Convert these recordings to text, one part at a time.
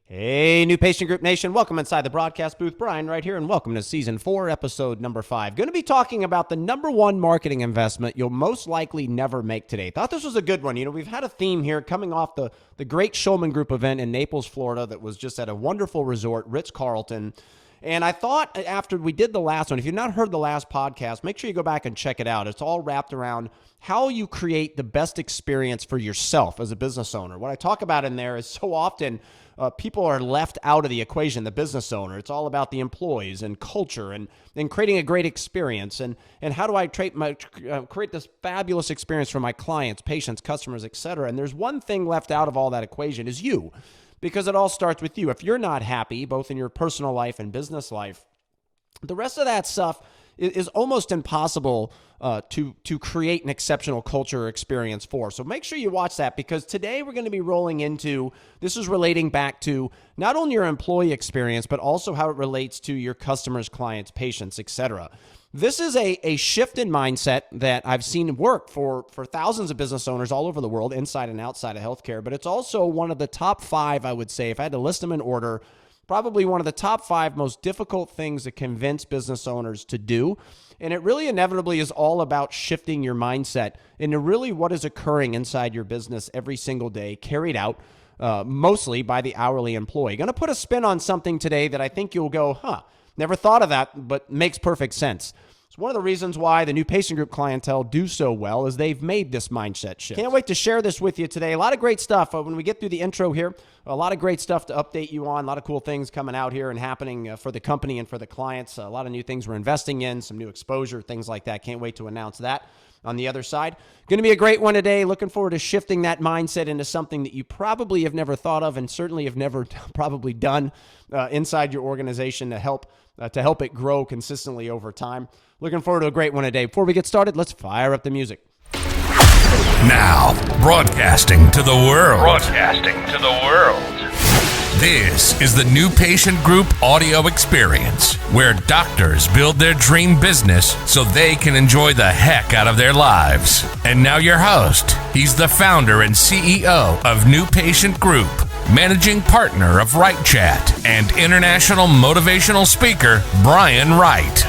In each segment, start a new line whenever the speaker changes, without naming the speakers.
Hey, New Patient Group Nation. Welcome inside the broadcast booth. Brian right here, and welcome to Season 4, Episode number 5. Going to be talking about the number one marketing investment you'll most likely never make today. Thought this was a good one. We've had a theme here coming off the Great Showman Group event in Naples, Florida that was just at a wonderful resort, Ritz-Carlton. And I thought after we did the last one, if you've not heard the last podcast, make sure you go back and check it out. It's all wrapped around how you create the best experience for yourself as a business owner. What I talk about in there is so often people are left out of the equation, the business owner. It's all about the employees and culture and creating a great experience. And how do I create this fabulous experience for my clients, patients, customers, et cetera. And there's one thing left out of all that equation is you, because it all starts with you. If you're not happy, both in your personal life and business life, the rest of that stuff is almost impossible to create an exceptional culture or experience for. So make sure you watch that, because today we're going to be rolling into, this is relating back to not only your employee experience, but also how it relates to your customers, clients, patients, etc. This is a shift in mindset that I've seen work for thousands of business owners all over the world, inside and outside of healthcare. But it's also one of the top 5, I would say, if I had to list them in order, probably one of the top 5 most difficult things to convince business owners to do. And it really inevitably is all about shifting your mindset into really what is occurring inside your business every single day, carried out mostly by the hourly employee. Going to put a spin on something today that I think you'll go, never thought of that, but makes perfect sense. It's one of the reasons why the New Patient Group clientele do so well is they've made this mindset shift. Can't wait to share this with you today. A lot of great stuff. When we get through the intro here, a lot of great stuff to update you on. A lot of cool things coming out here and happening for the company and for the clients. A lot of new things we're investing in, some new exposure, things like that. Can't wait to announce that on the other side. Going to be a great one today. Looking forward to shifting that mindset into something that you probably have never thought of and certainly have never probably done inside your organization to help it grow consistently over time. Looking forward to a great one today. Before we get started, let's fire up the music.
Now, broadcasting to the world. This is the New Patient Group audio experience, where doctors build their dream business so they can enjoy the heck out of their lives. And now your host, he's the founder and CEO of New Patient Group, managing partner of Right Chat, and international motivational speaker, Brian Wright.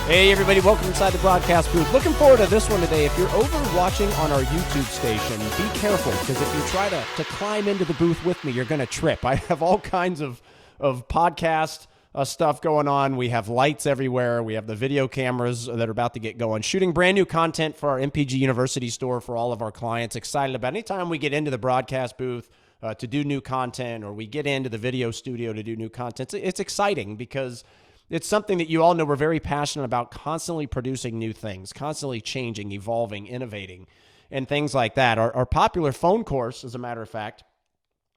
Hey everybody, welcome inside the broadcast booth. Looking forward to this one today. If you're over watching on our YouTube station, be careful, because if you try to climb into the booth with me, you're going to trip. I have all kinds of podcast stuff going on. We have lights everywhere. We have the video cameras that are about to get going. Shooting brand new content for our MPG University store for all of our clients. Excited about anytime we get into the broadcast booth to do new content, or we get into the video studio to do new content. It's exciting because it's something that you all know we're very passionate about, constantly producing new things, constantly changing, evolving, innovating, and things like that. Our popular phone course, as a matter of fact,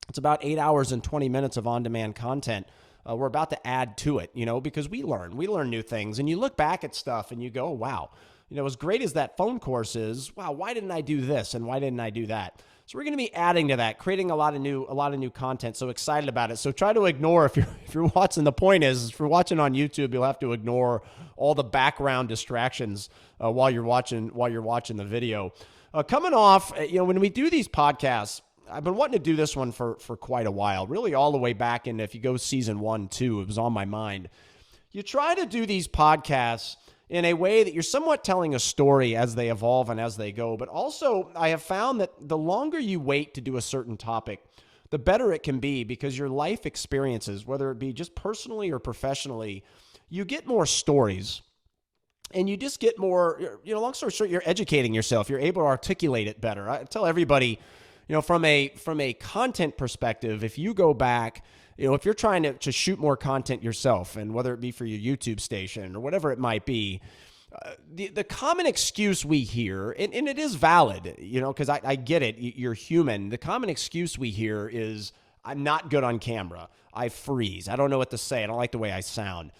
it's about 8 hours and 20 minutes of on-demand content. We're about to add to it, because we learn new things. And you look back at stuff and you go, wow, as great as that phone course is, wow, why didn't I do this and why didn't I do that? So we're going to be adding to that, creating a lot of new content. So excited about it. So try to ignore, if you're watching, the point is if you're watching on YouTube, you'll have to ignore all the background distractions while you're watching the video. Coming off, when we do these podcasts, I've been wanting to do this one for quite a while, really all the way back. And if you go season 1, 2, it was on my mind. You try to do these podcasts in a way that you're somewhat telling a story as they evolve and as they go. But also, I have found that the longer you wait to do a certain topic, the better it can be, because your life experiences, whether it be just personally or professionally, you get more stories and you just get more, long story short, you're educating yourself. You're able to articulate it better. I tell everybody, from a content perspective, if you go back, if you're trying to shoot more content yourself, and whether it be for your YouTube station or whatever it might be, the common excuse we hear, and it is valid, because I get it, you're human. The common excuse we hear is, I'm not good on camera. I freeze. I don't know what to say. I don't like the way I sound.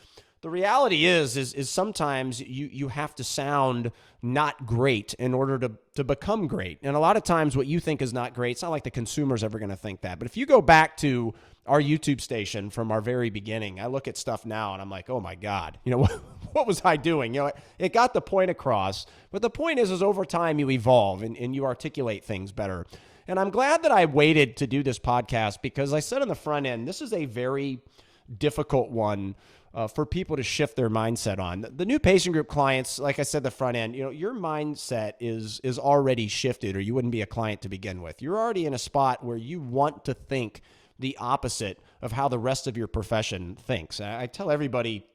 The reality is sometimes you have to sound not great in order to become great. And a lot of times what you think is not great, it's not like the consumer's ever going to think that. But if you go back to our YouTube station from our very beginning, I look at stuff now and I'm like, oh my God, what was I doing? It got the point across. But the point is over time you evolve and you articulate things better. And I'm glad that I waited to do this podcast because I said on the front end, this is a very difficult one for people to shift their mindset on. The new patient group clients, like I said, the front end, your mindset is already shifted or you wouldn't be a client to begin with. You're already in a spot where you want to think the opposite of how the rest of your profession thinks. I tell everybody,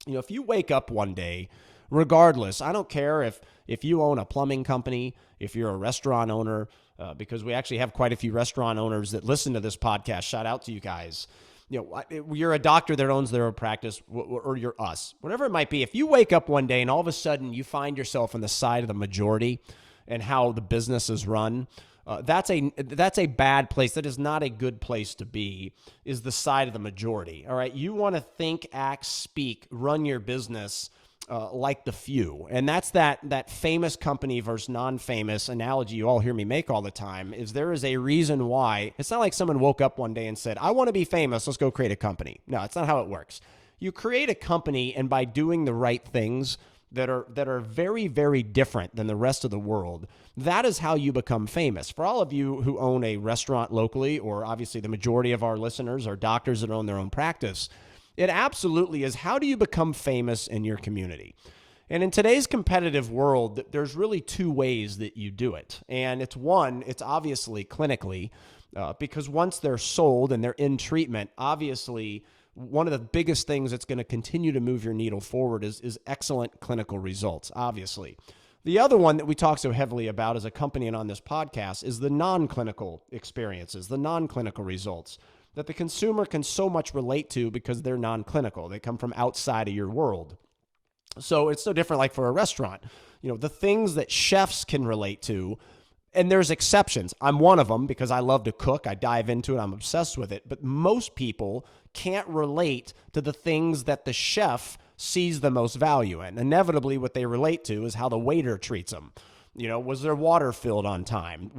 if you wake up one day, regardless, I don't care if you own a plumbing company, if you're a restaurant owner, because we actually have quite a few restaurant owners that listen to this podcast. Shout out to you guys. You're a doctor that owns their own practice, or you're us, whatever it might be. If you wake up one day and all of a sudden you find yourself on the side of the majority and how the business is run, that's a bad place. That is not a good place to be, is the side of the majority. All right. You want to think, act, speak, run your business like the few. And that's that famous company versus non-famous analogy you all hear me make all the time, is there is a reason why. It's not like someone woke up one day and said, I want to be famous, let's go create a company. No, it's not how it works. You create a company, and by doing the right things that are very, very different than the rest of the world, that is how you become famous. For all of you who own a restaurant locally, or obviously the majority of our listeners are doctors that own their own practice, it absolutely is, how do you become famous in your community? And in today's competitive world, there's really two ways that you do it. And it's obviously clinically, because once they're sold and they're in treatment, obviously one of the biggest things that's going to continue to move your needle forward is excellent clinical results, obviously. The other one that we talk so heavily about as a company and on this podcast is the non-clinical experiences, the non-clinical results that the consumer can so much relate to because they're non-clinical. They come from outside of your world. So it's no different like for a restaurant. The things that chefs can relate to, and there's exceptions. I'm one of them because I love to cook. I dive into it. I'm obsessed with it. But most people can't relate to the things that the chef sees the most value in. Inevitably, what they relate to is how the waiter treats them. Was their water filled on time?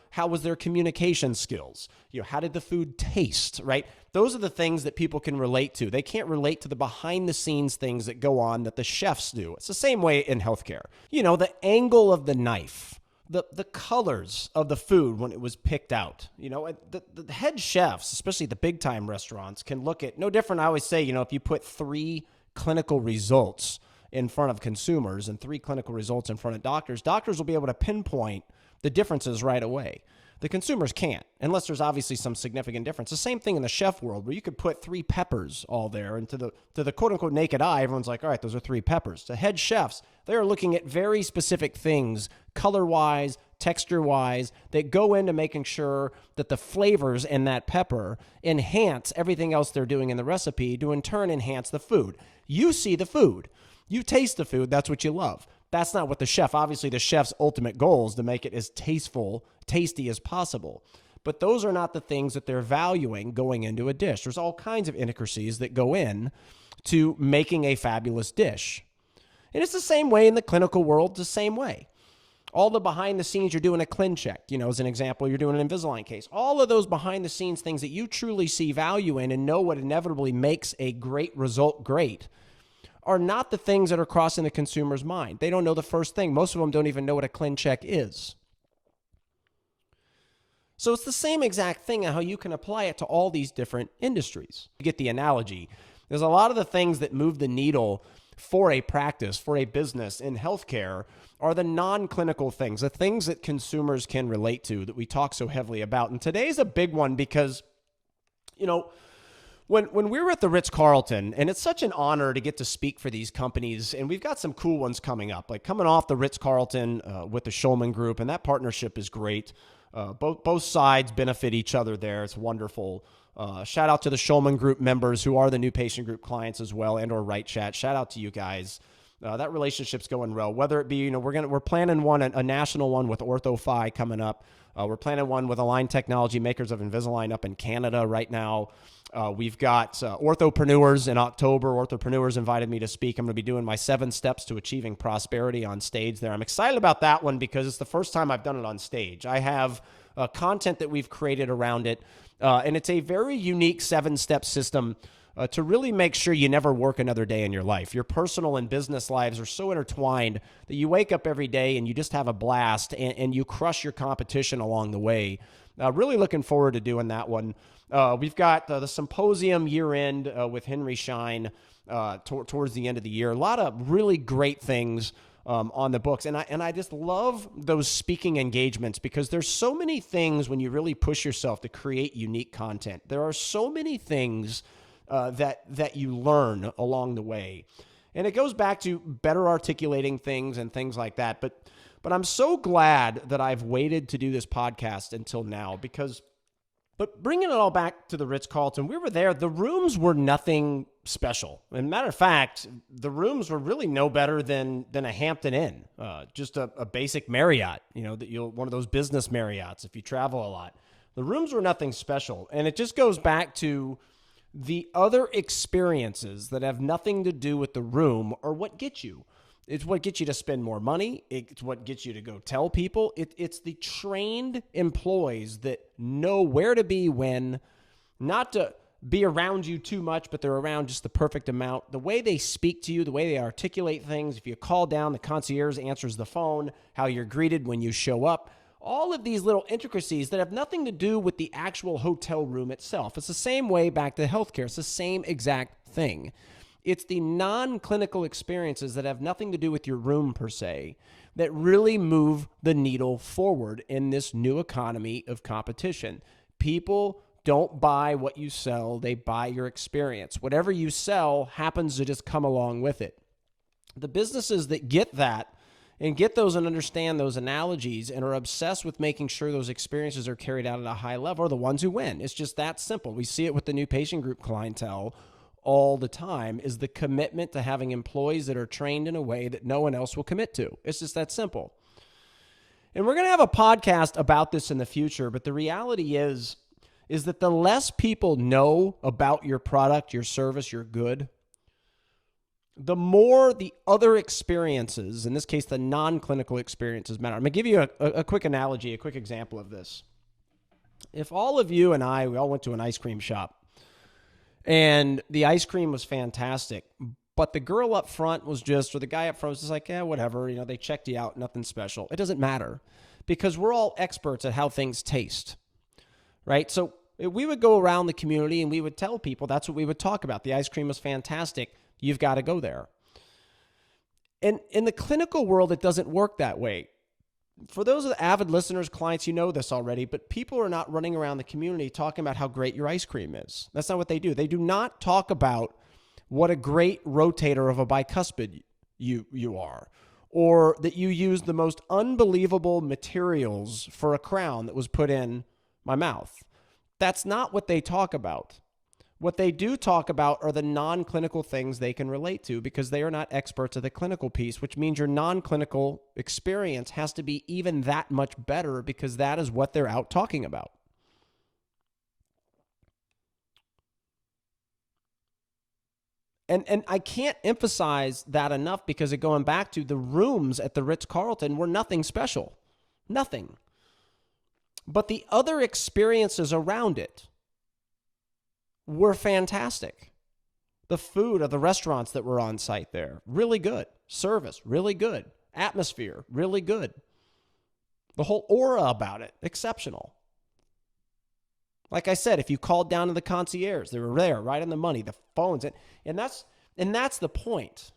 How was their communication skills? How did the food taste, right? Those are the things that people can relate to. They can't relate to the behind the scenes things that go on that the chefs do. It's the same way in healthcare. The angle of the knife, the colors of the food when it was picked out. The head chefs, especially the big time restaurants, can look at, no different. I always say, if you put 3 clinical results in front of consumers and 3 clinical results in front of doctors will be able to pinpoint the differences right away. The consumers can't, unless there's obviously some significant difference. The same thing in the chef world, where you could put 3 peppers all there, and to the quote-unquote naked eye, everyone's like, all right, those are 3 peppers. To head chefs, they are looking at very specific things, color-wise, texture-wise, that go into making sure that the flavors in that pepper enhance everything else they're doing in the recipe to in turn enhance the food. You see the food. You taste the food, that's what you love. That's not what the chef, obviously the chef's ultimate goal is to make it as tasty as possible. But those are not the things that they're valuing going into a dish. There's all kinds of intricacies that go in to making a fabulous dish. And it's the same way in the clinical world, it's the same way. All the behind the scenes, you're doing a ClinCheck, as an example, you're doing an Invisalign case. All of those behind the scenes things that you truly see value in and know what inevitably makes a great result great are not the things that are crossing the consumer's mind. They don't know the first thing. Most of them don't even know what a ClinCheck is. So it's the same exact thing and how you can apply it to all these different industries. You get the analogy. There's a lot of the things that move the needle for a practice, for a business in healthcare are the non-clinical things, the things that consumers can relate to that we talk so heavily about. And today's a big one because, when we were at the Ritz-Carlton, and it's such an honor to get to speak for these companies, and we've got some cool ones coming up, like coming off the Ritz-Carlton with the Schulman Group, and that partnership is great. Both sides benefit each other there. It's wonderful. Shout out to the Schulman Group members who are the new patient group clients as well, and or Right Chat. Shout out to you guys. That relationship's going well. Whether it be, we're planning a national one with OrthoFi coming up. We're planning one with Align Technology, makers of Invisalign, up in Canada right now. We've got Orthopreneurs in October. Orthopreneurs invited me to speak. I'm going to be doing my 7 steps to achieving prosperity on stage there. I'm excited about that one because it's the first time I've done it on stage. I have content that we've created around it, and it's a very unique 7-step system to really make sure you never work another day in your life. Your personal and business lives are so intertwined that you wake up every day and you just have a blast and you crush your competition along the way. Really looking forward to doing that one. We've got the symposium year end with Henry Schein towards the end of the year. A lot of really great things on the books. And I just love those speaking engagements because there's so many things when you really push yourself to create unique content. There are so many things that you learn along the way. And it goes back to better articulating things and things like that. But I'm so glad that I've waited to do this podcast until now but bringing it all back to the Ritz-Carlton, we were there. The rooms were nothing special. As a matter of fact, the rooms were really no better than a Hampton Inn, just a basic Marriott, one of those business Marriotts if you travel a lot. The rooms were nothing special. And it just goes back to the other experiences that have nothing to do with the room or what gets you. It's what gets you to spend more money. It's what gets you to go tell people. It's the trained employees that know where to be when, not to be around you too much, but they're around just the perfect amount. The way they speak to you, the way they articulate things. If you call down, the concierge answers the phone, how you're greeted when you show up. All of these little intricacies that have nothing to do with the actual hotel room itself. It's the same way back to healthcare. It's the same exact thing. It's the non-clinical experiences that have nothing to do with your room per se that really move the needle forward in this new economy of competition. People don't buy what you sell, they buy your experience. Whatever you sell happens to just come along with it. The businesses that get that and get those and understand those analogies and are obsessed with making sure those experiences are carried out at a high level are the ones who win. It's just that simple. We see it with the new patient group clientele all the time, is the commitment to having employees that are trained in a way that no one else will commit to. It's just that simple. And we're going to have a podcast about this in the future, but the reality is that the less people know about your product, your service, your good, the more the other experiences, in this case, the non-clinical experiences matter. I'm going to give you a quick analogy, a quick example of this. If all of you and we all went to an ice cream shop, and the ice cream was fantastic, but the girl up front or the guy up front was just like, yeah, whatever. They checked you out, nothing special. It doesn't matter because we're all experts at how things taste, right? So we would go around the community and we would tell people, that's what we would talk about. The ice cream was fantastic. You've got to go there. And in the clinical world, it doesn't work that way. For those of the avid listeners, clients, you know this already, but people are not running around the community talking about how great your ice cream is. That's not what they do. They do not talk about what a great rotator of a bicuspid you are, or that you use the most unbelievable materials for a crown that was put in my mouth. That's not what they talk about. What they do talk about are the non-clinical things they can relate to because they are not experts at the clinical piece, which means your non-clinical experience has to be even that much better because that is what they're out talking about. And I can't emphasize that enough because going back to the rooms at the Ritz-Carlton were nothing special. Nothing. But the other experiences around it were fantastic. The food of the restaurants that were on site there, really good. Service, really good. Atmosphere, really good. The whole aura about it, exceptional. Like I said, if you called down to the concierge, they were there, right on the money, the phones. And that's the point,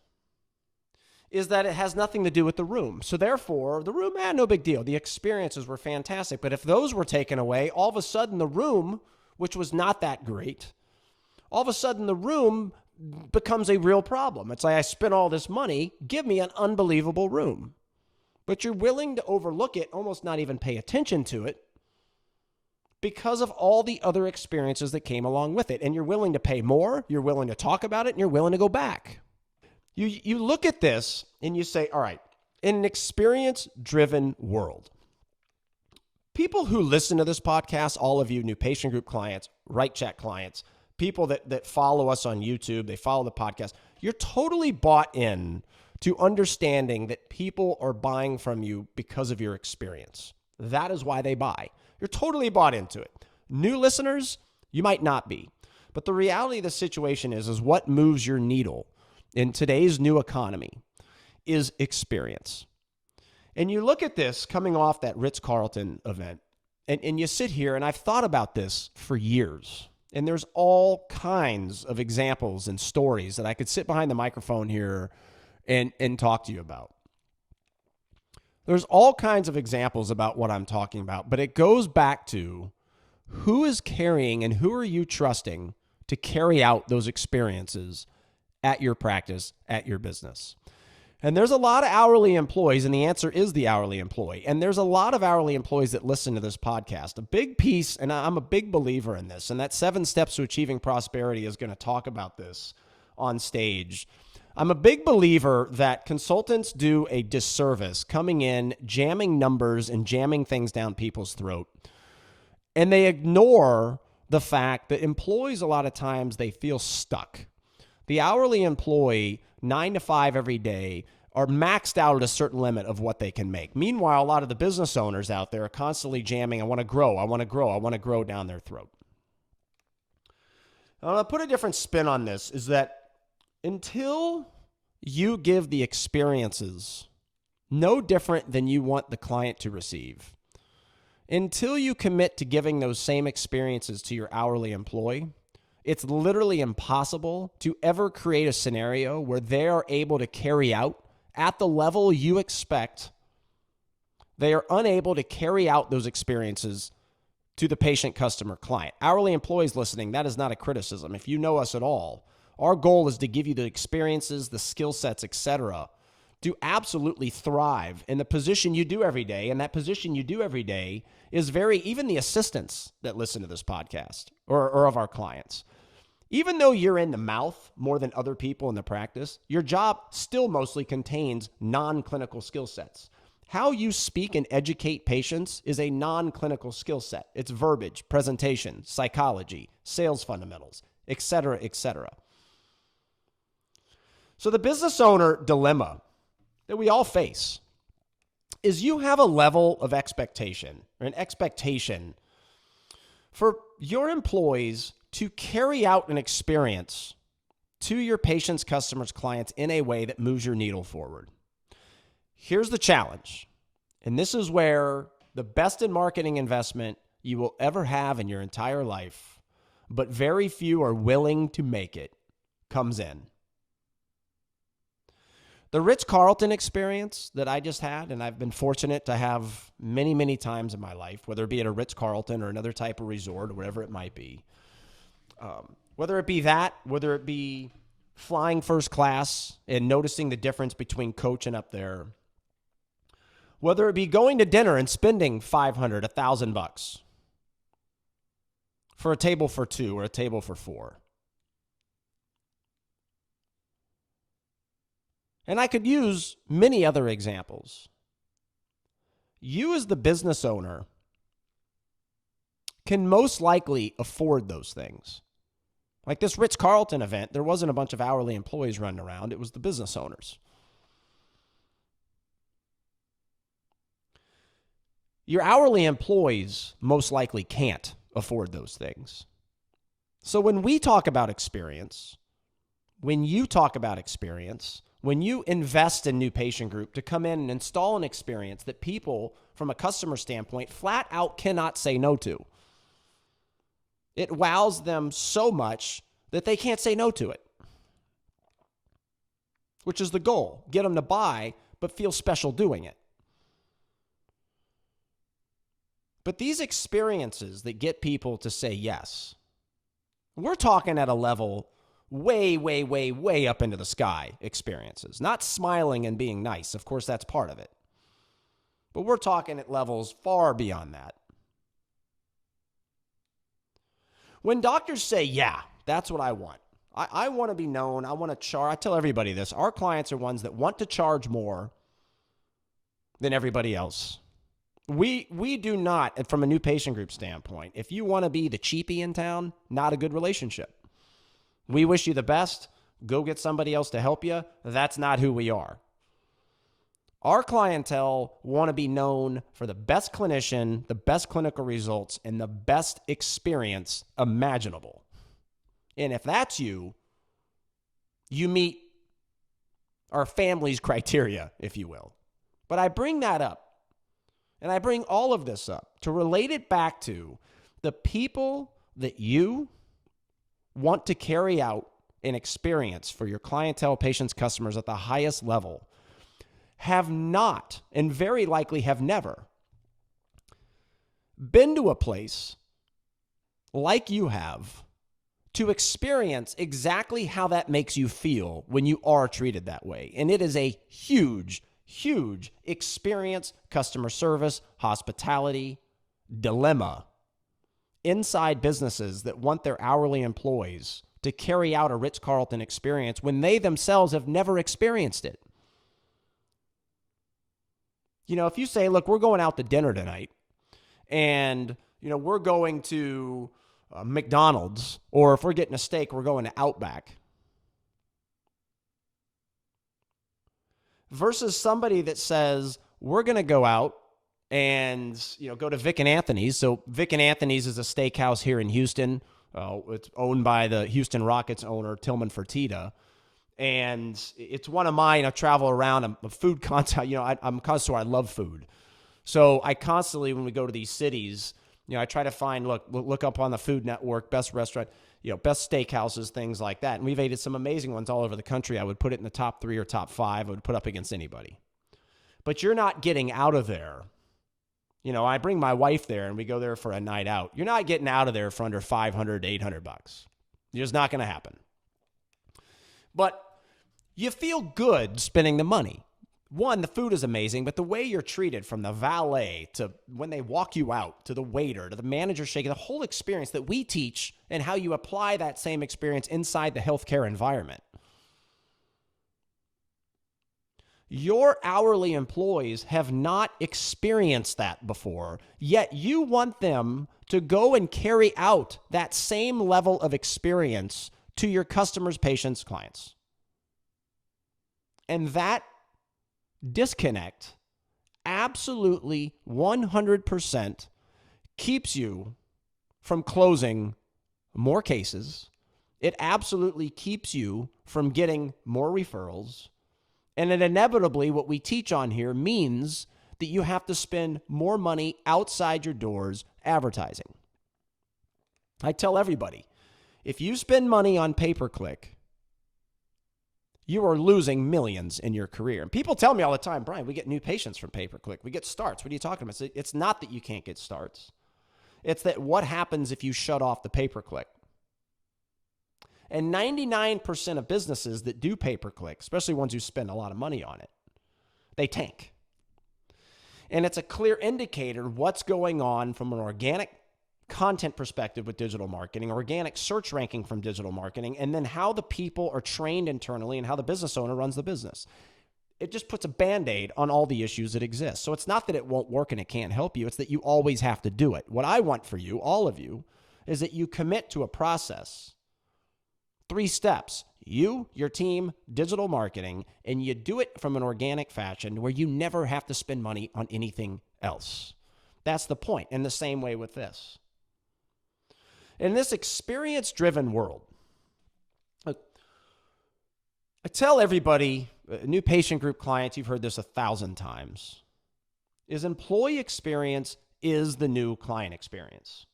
is that it has nothing to do with the room. So therefore, the room, no big deal. The experiences were fantastic. But if those were taken away, all of a sudden the room, which was not that great, all of a sudden the room becomes a real problem. It's like, I spent all this money, give me an unbelievable room. But you're willing to overlook it, almost not even pay attention to it, because of all the other experiences that came along with it. And you're willing to pay more, you're willing to talk about it, and you're willing to go back. You look at this and you say, all right, in an experience-driven world, people who listen to this podcast, all of you new patient group clients, Right Check clients,
people that follow us on YouTube, they follow the podcast, you're totally bought in to understanding that people are buying from you because of your experience. That is why they buy. You're totally bought into it. New listeners, you might not be. But the reality of the situation is what moves your needle in today's new economy is experience. And you look at this coming off that Ritz-Carlton event, and you sit here, and I've thought about this for years. And there's all kinds of examples and stories that I could sit behind the microphone here and talk to you about. There's all kinds of examples about what I'm talking about, but it goes back to who is carrying and who are you trusting to carry out those experiences at your practice, at your business. And there's a lot of hourly employees, and the answer is the hourly employee. And there's a lot of hourly employees that listen to this podcast. A big piece, and I'm a big believer in this, and that 7 Steps to Achieving Prosperity is going to talk about this on stage. I'm a big believer that consultants do a disservice coming in, jamming numbers and jamming things down people's throat. And they ignore the fact that employees, a lot of times, they feel stuck. The hourly employee, 9 to 5 every day, are maxed out at a certain limit of what they can make. Meanwhile, a lot of the business owners out there are constantly jamming, I want to grow, I want to grow, I want to grow down their throat. Now, I'll put a different spin on this, is that until you give the experiences no different than you want the client to receive, until you commit to giving those same experiences to your hourly employee, it's literally impossible to ever create a scenario where they are able to carry out at the level you expect. They are unable to carry out those experiences to the patient, customer, client. Hourly employees listening, that is not a criticism. If you know us at all, our goal is to give you the experiences, the skill sets, etc., to absolutely thrive in the position you do every day. And that position you do every day is even the assistants that listen to this podcast or of our clients. Even though you're in the mouth more than other people in the practice, your job still mostly contains non-clinical skill sets. How you speak and educate patients is a non-clinical skill set. It's verbiage, presentation, psychology, sales fundamentals, etc., etc. So the business owner dilemma that we all face is you have a level of expectation or an expectation for your employees to carry out an experience to your patients, customers, clients in a way that moves your needle forward. Here's the challenge, and this is where the best in marketing investment you will ever have in your entire life, but very few are willing to make it, comes in. The Ritz-Carlton experience that I just had, and I've been fortunate to have many, many times in my life, whether it be at a Ritz-Carlton or another type of resort or whatever it might be, whether it be that, whether it be flying first class and noticing the difference between coach and up there, whether it be going to dinner and spending $500, $1,000 for a table for 2 or a table for 4. And I could use many other examples. You as the business owner can most likely afford those things. Like this Ritz-Carlton event, there wasn't a bunch of hourly employees running around. It was the business owners. Your hourly employees most likely can't afford those things. So when we talk about experience, when you talk about experience, when you invest in New Patient Group to come in and install an experience that people from a customer standpoint flat out cannot say no to, it wows them so much that they can't say no to it, which is the goal. Get them to buy, but feel special doing it. But these experiences that get people to say yes, we're talking at a level way, way, way, way up into the sky experiences. Not smiling and being nice. Of course, that's part of it. But we're talking at levels far beyond that. When doctors say, yeah, that's what I want. I want to be known. I want to charge. I tell everybody this. Our clients are ones that want to charge more than everybody else. We do not, and from a New Patient Group standpoint, if you want to be the cheapie in town, not a good relationship. We wish you the best. Go get somebody else to help you. That's not who we are. Our clientele want to be known for the best clinician, the best clinical results, and the best experience imaginable. And if that's you, you meet our family's criteria, if you will. But I bring that up, and I bring all of this up to relate it back to the people that you want to carry out an experience for your clientele, patients, customers at the highest level have not, and very likely have never, been to a place like you have to experience exactly how that makes you feel when you are treated that way. And it is a huge, huge experience, customer service, hospitality dilemma inside businesses that want their hourly employees to carry out a Ritz-Carlton experience when they themselves have never experienced it. You know, if you say, look, we're going out to dinner tonight and, you know, we're going to McDonald's, or if we're getting a steak, we're going to Outback. Versus somebody that says, we're going to go out and, you know, go to Vic and Anthony's. So Vic and Anthony's is a steakhouse here in Houston. It's owned by the Houston Rockets owner, Tillman Fertitta. And it's one of mine. I travel around. I'm a food content. You know, I'm a connoisseur. I love food. So I constantly, when we go to these cities, you know, I try to find, look up on the Food Network, best restaurant, you know, best steakhouses, things like that. And we've ate at some amazing ones all over the country. I would put it in the top 3 or top 5. I would put up against anybody. But you're not getting out of there. You know, I bring my wife there and we go there for a night out. You're not getting out of there for under $500 to $800. It's just not going to happen. But you feel good spending the money. One, the food is amazing, but the way you're treated, from the valet to when they walk you out, to the waiter, to the manager shaking, the whole experience that we teach and how you apply that same experience inside the healthcare environment. Your hourly employees have not experienced that before, yet you want them to go and carry out that same level of experience to your customers, patients, clients. And that disconnect absolutely 100% keeps you from closing more cases. It absolutely keeps you from getting more referrals. And it inevitably, what we teach on here means that you have to spend more money outside your doors advertising. I tell everybody, if you spend money on pay-per-click, you are losing millions in your career. And people tell me all the time, Brian, we get new patients from pay-per-click. We get starts. What are you talking about? It's not that you can't get starts. It's that what happens if you shut off the pay-per-click? And 99% of businesses that do pay-per-click, especially ones who spend a lot of money on it, they tank. And it's a clear indicator of what's going on from an organic content perspective with digital marketing, organic search ranking from digital marketing, and then how the people are trained internally and how the business owner runs the business. It just puts a Band-Aid on all the issues that exist. So it's not that it won't work and it can't help you. It's that you always have to do it. What I want for you, all of you, is that you commit to a process. 3 steps: you, your team, digital marketing, and you do it from an organic fashion where you never have to spend money on anything else. That's the point. And the same way with this. In this experience-driven world, I tell everybody, new patient group clients, you've heard this 1,000 times, is employee experience is the new client experience.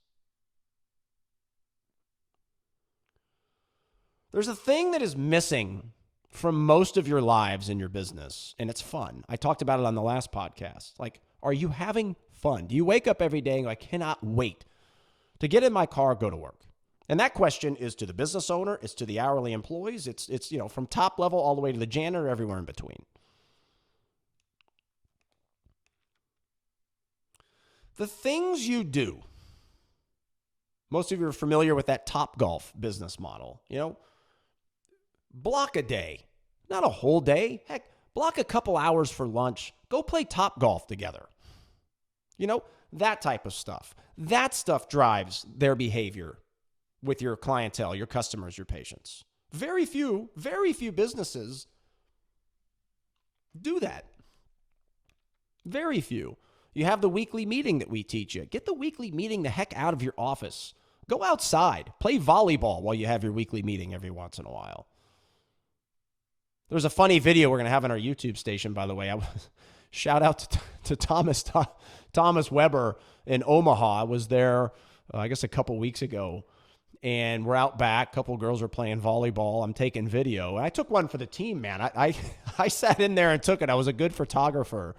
There's a thing that is missing from most of your lives in your business, and it's fun. I talked about it on the last podcast. Like, are you having fun? Do you wake up every day and go, I cannot wait to get in my car, go to work? And that question is to the business owner, it's to the hourly employees, it's you know, from top level all the way to the janitor, everywhere in between. The things you do, most of you are familiar with that Topgolf business model. You know, block a day, not a whole day. Heck, block a couple hours for lunch. Go play Topgolf together. You know, that type of stuff. That stuff drives their behavior with your clientele, your customers, your patients. Very few businesses do that. Very few. You have the weekly meeting that we teach you. Get the weekly meeting the heck out of your office. Go outside. Play volleyball while you have your weekly meeting every once in a while. There's a funny video we're going to have on our YouTube station, by the way. Shout out to Thomas Weber in Omaha. I was there, I guess, a couple weeks ago. And we're out back. A couple of girls are playing volleyball. I'm taking video. I took one for the team, man. I sat in there and took it. I was a good photographer.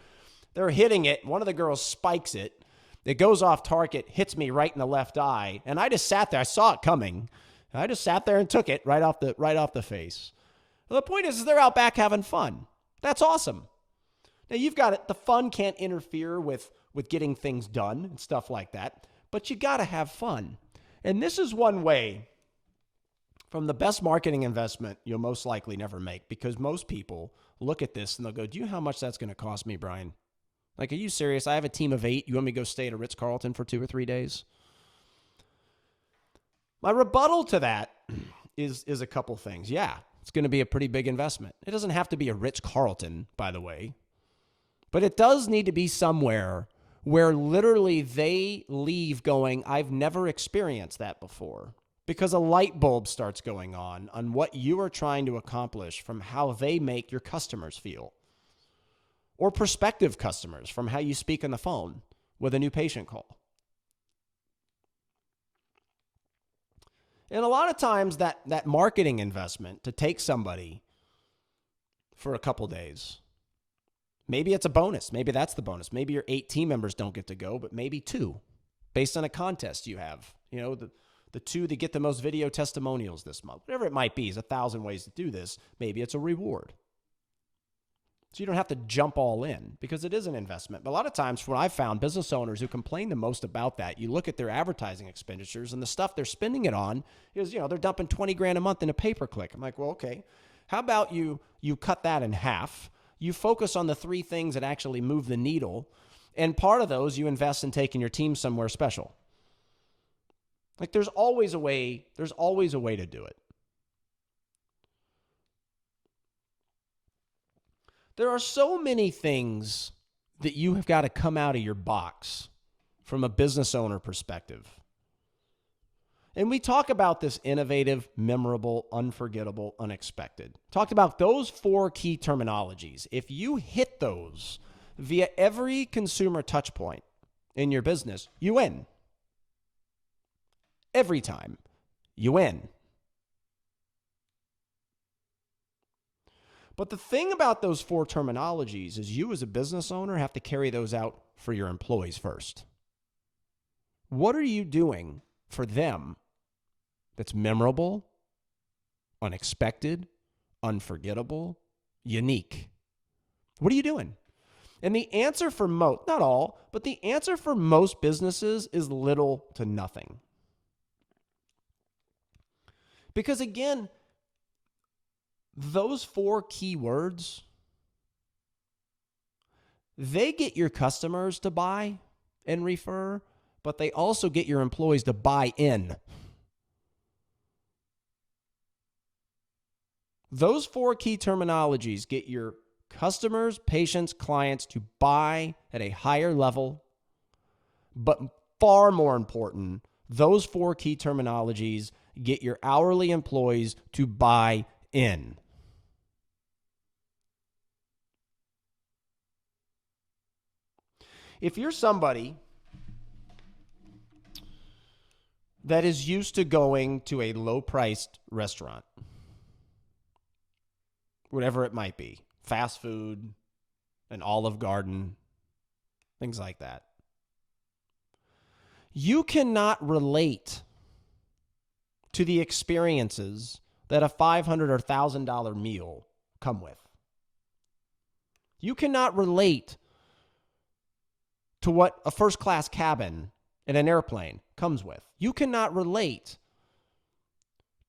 They're hitting it. One of the girls spikes it. It goes off target, hits me right in the left eye. And I just sat there. I saw it coming. I just sat there and took it right off the face. Well, the point is they're out back having fun. That's awesome. Now, you've got it. The fun can't interfere with getting things done and stuff like that. But you got to have fun. And this is one way from the best marketing investment you'll most likely never make, because most people look at this and they'll go, do you know how much that's going to cost me, Brian? Like, are you serious? I have a team of 8. You want me to go stay at a Ritz-Carlton for 2 or 3 days? My rebuttal to that is a couple things. Yeah, it's going to be a pretty big investment. It doesn't have to be a Ritz-Carlton, by the way. But it does need to be somewhere where literally they leave going, I've never experienced that before. Because a light bulb starts going on what you are trying to accomplish from how they make your customers feel. Or prospective customers from how you speak on the phone with a new patient call. And a lot of times that marketing investment to take somebody for a couple days, maybe it's a bonus. Maybe that's the bonus. Maybe your 8 team members don't get to go, but maybe 2 based on a contest you have. You know, the 2 that get the most video testimonials this month. Whatever it might be, is 1,000 ways to do this. Maybe it's a reward. So you don't have to jump all in because it is an investment. But a lot of times what I've found, business owners who complain the most about that, you look at their advertising expenditures and the stuff they're spending it on is, they're dumping $20,000 a month in a pay-per-click. I'm like, well, okay, how about you cut that in half? You focus on the 3 things that actually move the needle. And part of those you invest in taking your team somewhere special. Like there's always a way to do it. There are so many things that you have got to come out of your box from a business owner perspective. And we talk about this innovative, memorable, unforgettable, unexpected. Talked about those 4 key terminologies. If you hit those via every consumer touch point in your business, you win. Every time, you win. But the thing about those 4 terminologies is you as a business owner have to carry those out for your employees first. What are you doing for them that's memorable, unexpected, unforgettable, unique? What are you doing? And the answer for most, not all, but the answer for most businesses is little to nothing. Because again, those 4 key words, they get your customers to buy and refer, but they also get your employees to buy in. Those 4 key terminologies get your customers, patients, clients to buy at a higher level, but far more important, those 4 key terminologies get your hourly employees to buy in. If you're somebody that is used to going to a low-priced restaurant, whatever it might be, fast food, an Olive Garden, things like that, you cannot relate to the experiences that a $500 or $1,000 meal come with. You cannot relate to what a first-class cabin in an airplane comes with. You cannot relate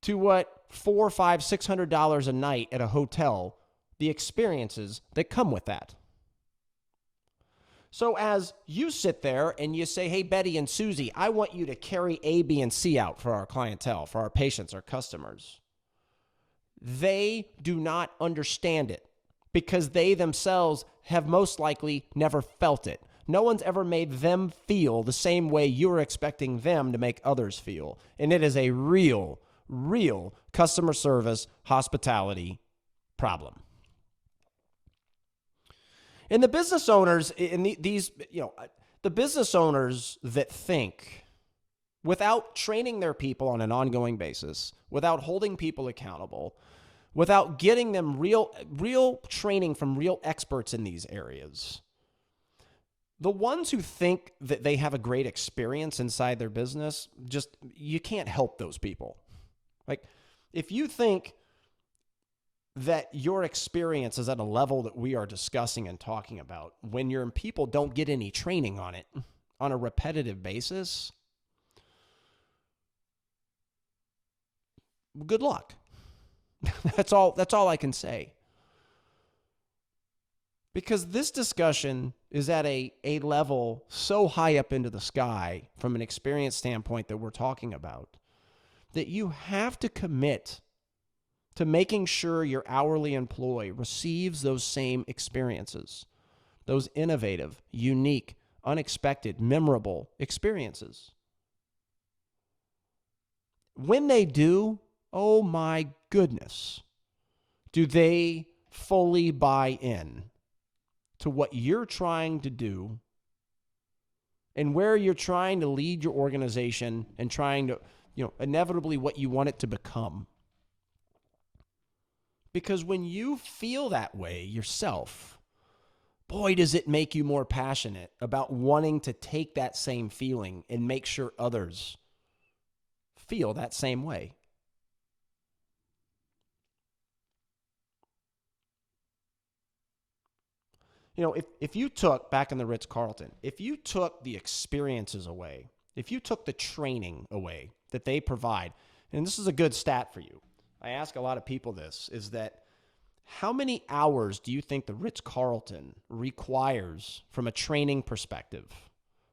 to what $400, $500, $600 a night at a hotel, the experiences that come with that. So as you sit there and you say, hey, Betty and Susie, I want you to carry A, B, and C out for our clientele, for our patients, our customers. They do not understand it because they themselves have most likely never felt it. No one's ever made them feel the same way you're expecting them to make others feel. And it is a real customer service hospitality problem. And the business owners the business owners that think without training their people on an ongoing basis, without holding people accountable, without getting them real training from real experts in these areas, the ones who think that they have a great experience inside their business, you can't help those people. Like, if you think that your experience is at a level that we are discussing and talking about, when your people don't get any training on it on a repetitive basis, good luck. That's all I can say. Because this discussion is at a level so high up into the sky from an experience standpoint that we're talking about, that you have to commit to making sure your hourly employee receives those same experiences, those innovative, unique, unexpected, memorable experiences. When they do, oh my goodness, do they fully buy in to what you're trying to do and where you're trying to lead your organization and trying to, inevitably what you want it to become. Because when you feel that way yourself, boy, does it make you more passionate about wanting to take that same feeling and make sure others feel that same way. If you took, back in the Ritz-Carlton, if you took the experiences away, if you took the training away that they provide, and this is a good stat for you, I ask a lot of people this, is that how many hours do you think the Ritz-Carlton requires from a training perspective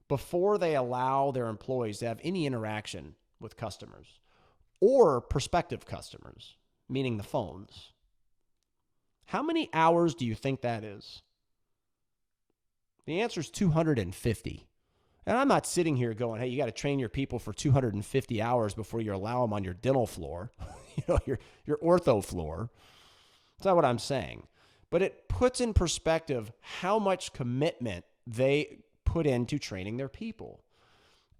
before they allow their employees to have any interaction with customers or prospective customers, meaning the phones? How many hours do you think that is? The answer is 250. And I'm not sitting here going, hey, you got to train your people for 250 hours before you allow them on your dental floor, your ortho floor. That's not what I'm saying. But it puts in perspective how much commitment they put into training their people.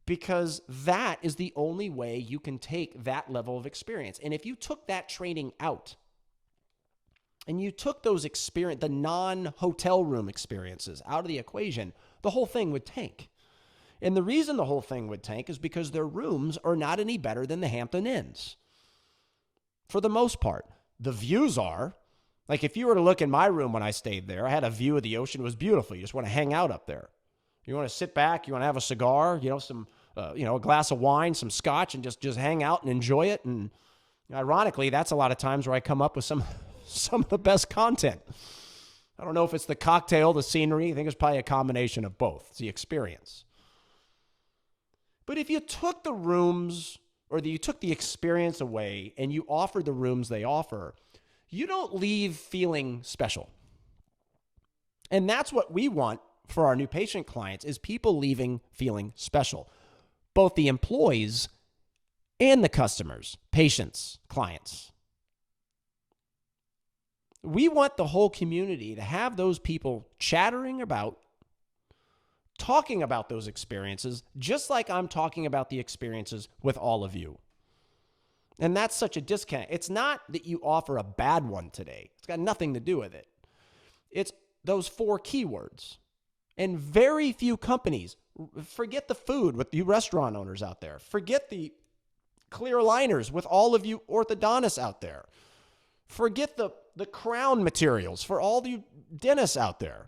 Because that is the only way you can take that level of experience. And if you took that training out, and you took those the non-hotel room experiences out of the equation, the whole thing would tank. And the reason the whole thing would tank is because their rooms are not any better than the Hampton Inns. For the most part, the views are, like if you were to look in my room when I stayed there, I had a view of the ocean. It was beautiful. You just want to hang out up there. You want to sit back, you want to have a cigar, a glass of wine, some scotch, and just hang out and enjoy it. And ironically, that's a lot of times where I come up with some of the best content. I don't know if it's the cocktail, the scenery. I think it's probably a combination of both. It's the experience. But if you took the rooms or you took the experience away and you offered the rooms they offer, you don't leave feeling special. And that's what we want for our new patient clients, is people leaving feeling special. Both the employees and the customers, patients, clients. We want the whole community to have those people chattering about, talking about those experiences, just like I'm talking about the experiences with all of you. And that's such a disconnect. It's not that you offer a bad one today. It's got nothing to do with it. It's those 4 keywords. And very few companies, forget the food with you restaurant owners out there. Forget the clear aligners with all of you orthodontists out there. Forget the crown materials for all you dentists out there.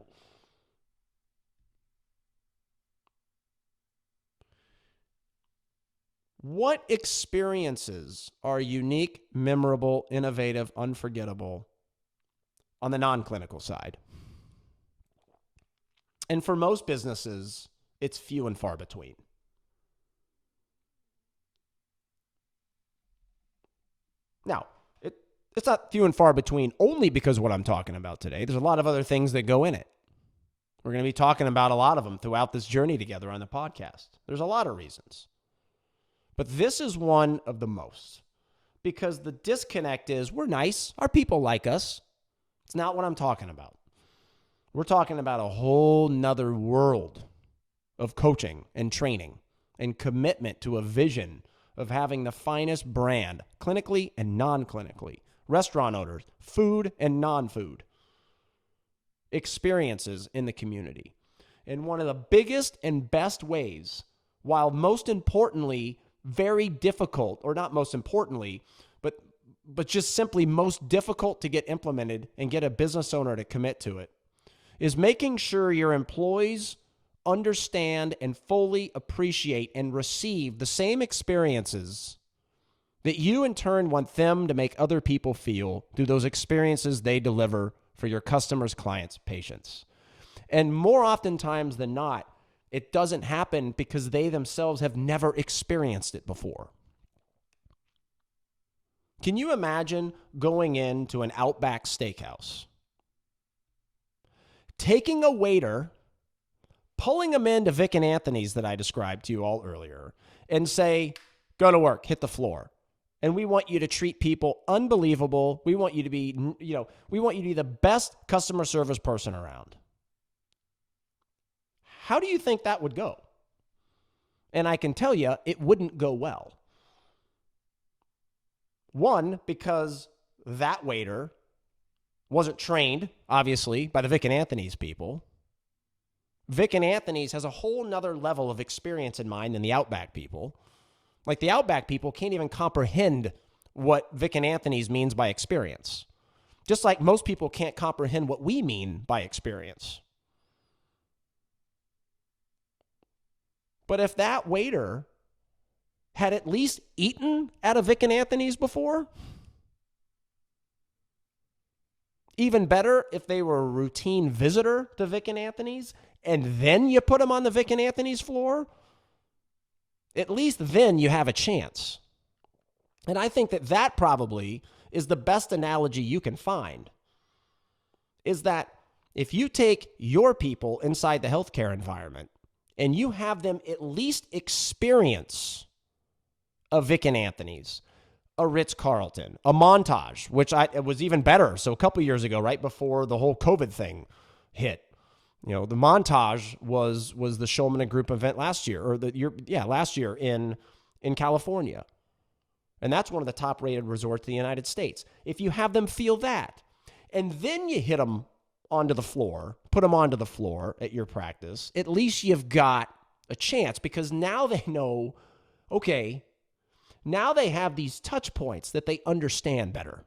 What experiences are unique, memorable, innovative, unforgettable on the non-clinical side? And for most businesses, it's few and far between. Now, it's not few and far between only because of what I'm talking about today. There's a lot of other things that go in it. We're going to be talking about a lot of them throughout this journey together on the podcast. There's a lot of reasons. But this is one of the most. Because the disconnect is we're nice. Our people like us. It's not what I'm talking about. We're talking about a whole nother world of coaching and training and commitment to a vision of having the finest brand, clinically and non-clinically, restaurant owners, food and non-food, experiences in the community. And one of the biggest and best ways, while most importantly, very difficult, or not most importantly, but just simply most difficult to get implemented and get a business owner to commit to it, is making sure your employees understand and fully appreciate and receive the same experiences that you in turn want them to make other people feel through those experiences they deliver for your customers, clients, patients. And more oftentimes than not, it doesn't happen because they themselves have never experienced it before. Can you imagine going into an Outback Steakhouse, taking a waiter, pulling them into Vic and Anthony's that I described to you all earlier, and say, go to work, hit the floor. And we want you to treat people unbelievable. We want you to be, we want you to be the best customer service person around. How do you think that would go? And I can tell you, it wouldn't go well. One, because that waiter wasn't trained, obviously, by the Vic and Anthony's people. Vic and Anthony's has a whole nother level of experience in mind than the Outback people. Like the Outback people can't even comprehend what Vic and Anthony's means by experience. Just like most people can't comprehend what we mean by experience. But if that waiter had at least eaten at a Vic and Anthony's before, even better if they were a routine visitor to Vic and Anthony's, and then you put them on the Vic and Anthony's floor, at least then you have a chance. And I think that probably is the best analogy you can find, is that if you take your people inside the healthcare environment and you have them at least experience a Vic and Anthony's, a Ritz-Carlton, a Montage, which it was even better. So a couple years ago, right before the whole COVID thing hit, the Montage was the Shulman and Group event last year, last year in California. And that's one of the top rated resorts in the United States. If you have them feel that, and then you hit them onto the floor, put them onto the floor at your practice, at least you've got a chance, because now they know, okay, now they have these touch points that they understand better.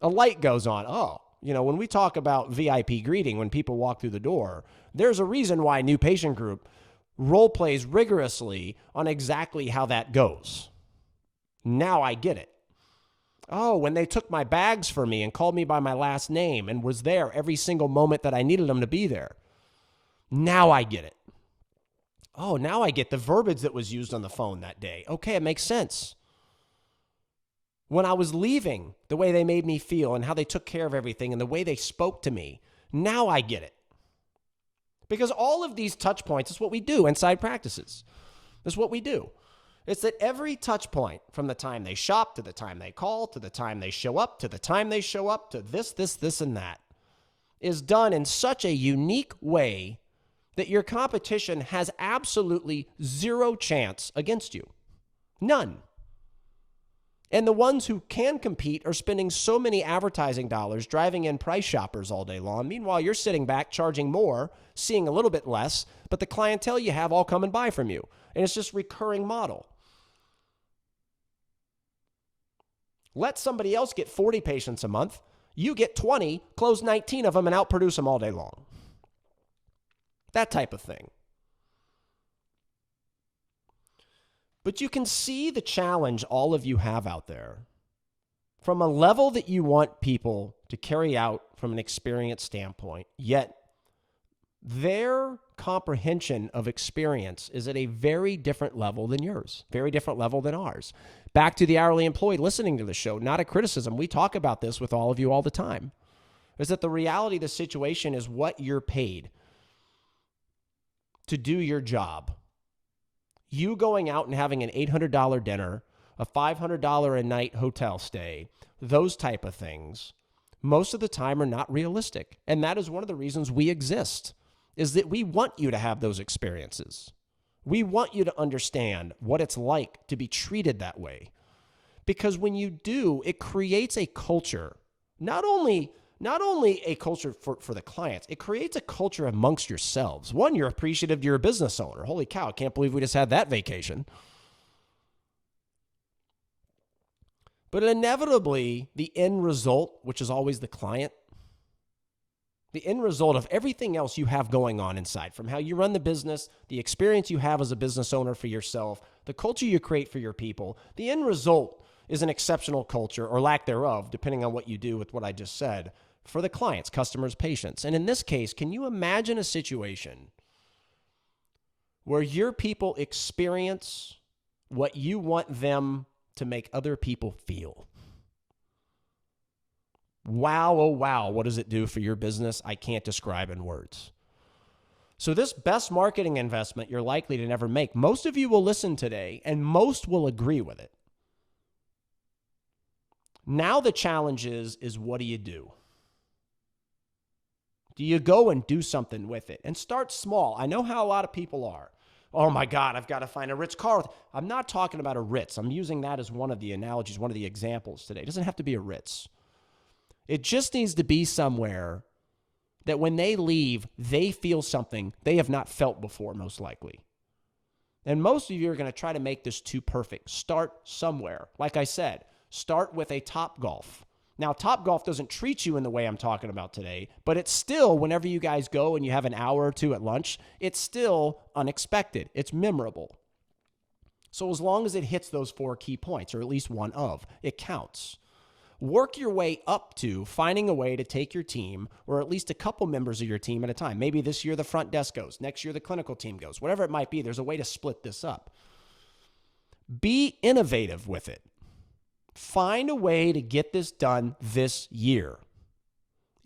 A light goes on. Oh, when we talk about VIP greeting, when people walk through the door, there's a reason why New Patient Group role plays rigorously on exactly how that goes. Now I get it. Oh, when they took my bags for me and called me by my last name and was there every single moment that I needed them to be there. Now I get it. Oh, now I get the verbiage that was used on the phone that day. Okay, it makes sense. When I was leaving, the way they made me feel and how they took care of everything and the way they spoke to me, now I get it. Because all of these touch points is what we do inside practices. That's what we do. It's that every touch point, from the time they shop to the time they call to the time they show up to the time they show up to this, and that, is done in such a unique way that your competition has absolutely zero chance against you. None. And the ones who can compete are spending so many advertising dollars driving in price shoppers all day long. Meanwhile, you're sitting back charging more, seeing a little bit less, but the clientele you have all come and buy from you. And it's just recurring model. Let somebody else get 40 patients a month. You get 20, close 19 of them, and outproduce them all day long. That type of thing. But you can see the challenge all of you have out there from a level that you want people to carry out from an experience standpoint, yet their comprehension of experience is at a very different level than yours, very different level than ours. Back to the hourly employee listening to the show, not a criticism. We talk about this with all of you all the time, is that the reality of the situation is what you're paid to do your job. You going out and having an $800 dinner, a $500 a night hotel stay, those type of things, most of the time are not realistic. And that is one of the reasons we exist, is that we want you to have those experiences. We want you to understand what it's like to be treated that way. Because when you do, it creates a culture, not only a culture for the clients, it creates a culture amongst yourselves. One, you're appreciative to your business owner. Holy cow, I can't believe we just had that vacation. But inevitably, the end result, which is always the client, the end result of everything else you have going on inside, from how you run the business, the experience you have as a business owner for yourself, the culture you create for your people, the end result is an exceptional culture, or lack thereof, depending on what you do with what I just said, for the clients, customers, patients. And in this case, can you imagine a situation where your people experience what you want them to make other people feel? Wow, oh wow, what does it do for your business? I can't describe in words. So this best marketing investment you're likely to never make, most of you will listen today, and most will agree with it. Now the challenge is what do you do? Do you go and do something with it? And start small. I know how a lot of people are. Oh my God, I've got to find a Ritz-Carlton. I'm not talking about a Ritz. I'm using that as one of the analogies, one of the examples today. It doesn't have to be a Ritz. It just needs to be somewhere that when they leave, they feel something they have not felt before, most likely. And most of you are going to try to make this too perfect. Start somewhere. Like I said, start with a Topgolf. Now, Topgolf doesn't treat you in the way I'm talking about today, but it's still, whenever you guys go and you have an hour or two at lunch, it's still unexpected. It's memorable. So as long as it hits those 4 key points, or at least one of, it counts. Work your way up to finding a way to take your team, or at least a couple members of your team at a time. Maybe this year the front desk goes. Next year the clinical team goes. Whatever it might be, there's a way to split this up. Be innovative with it. Find a way to get this done this year.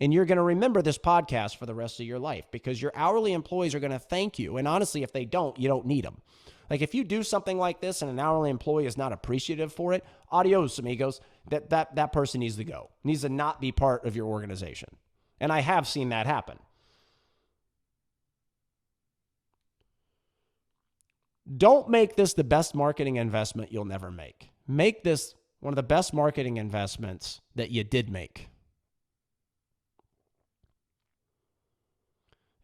And you're going to remember this podcast for the rest of your life, because your hourly employees are going to thank you. And honestly, if they don't, you don't need them. Like if you do something like this and an hourly employee is not appreciative for it, adios, amigos. That person needs to go. Needs to not be part of your organization. And I have seen that happen. Don't make this the best marketing investment you'll never make. Make this one of the best marketing investments that you did make.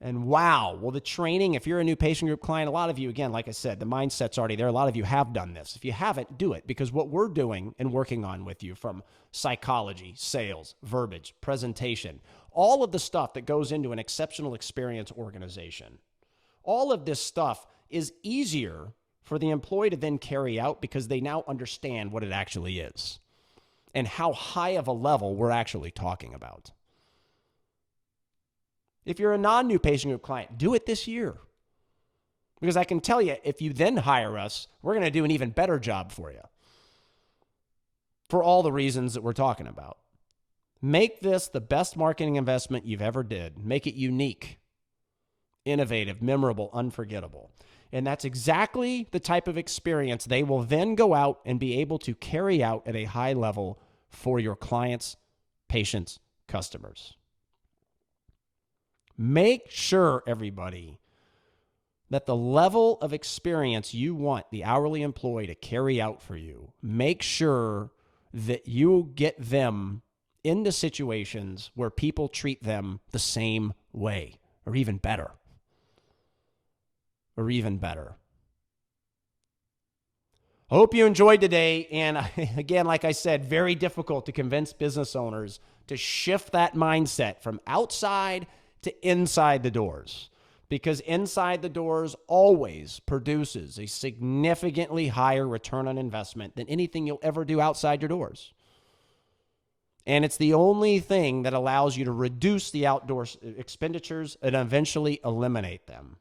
And wow, well, the training, if you're a new patient group client, a lot of you, again, like I said, the mindset's already there. A lot of you have done this. If you haven't, do it, because what we're doing and working on with you, from psychology, sales, verbiage, presentation, all of the stuff that goes into an exceptional experience organization, all of this stuff is easier for the employee to then carry out, because they now understand what it actually is and how high of a level we're actually talking about. If you're a non-new patient group client, do it this year. Because I can tell you, if you then hire us, we're going to do an even better job for you, for all the reasons that we're talking about. Make this the best marketing investment you've ever did. Make it unique, innovative, memorable, unforgettable. And that's exactly the type of experience they will then go out and be able to carry out at a high level for your clients, patients, customers. Make sure, everybody, that the level of experience you want the hourly employee to carry out for you, make sure that you get them into situations where people treat them the same way, or even better. Or even better. I hope you enjoyed today. And again, like I said, very difficult to convince business owners to shift that mindset from outside to inside the doors, because inside the doors always produces a significantly higher return on investment than anything you'll ever do outside your doors.
And it's the only thing that allows you to reduce the outdoor expenditures and eventually eliminate them.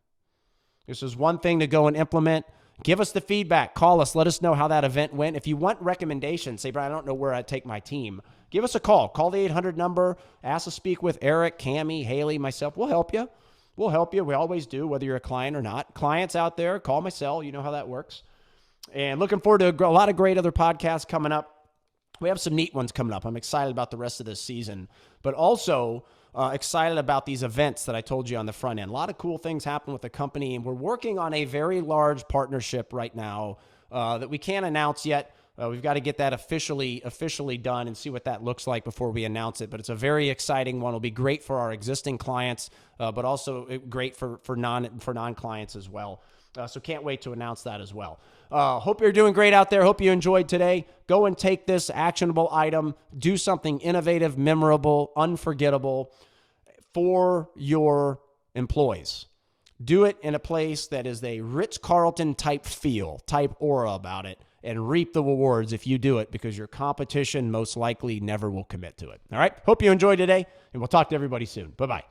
This is one thing to go and implement. Give us the feedback. Call us. Let us know how that event went. If you want recommendations, say, Brian, I don't know where I'd take my team. Give us a call. Call the 800 number. Ask to speak with Eric, Cammie, Haley, myself. We'll help you. We'll help you. We always do, whether you're a client or not. Clients out there, call my cell. You know how that works. And looking forward to a lot of great other podcasts coming up. We have some neat ones coming up. I'm excited about the rest of this season, but also excited about these events that I told you on the front end. A lot of cool things happen with the company, and we're working on a very large partnership right now that we can't announce yet. We've got to get that officially done and see what that looks like before we announce it. But it's a very exciting one. It'll be great for our existing clients, but also great for non-clients as well. So can't wait to announce that as well. Hope you're doing great out there. Hope you enjoyed today. Go and take this actionable item. Do something innovative, memorable, unforgettable for your employees. Do it in a place that is a Ritz-Carlton type feel, type aura about it, and reap the rewards if you do it, because your competition most likely never will commit to it. All right? Hope you enjoyed today, and we'll talk to everybody soon. Bye-bye.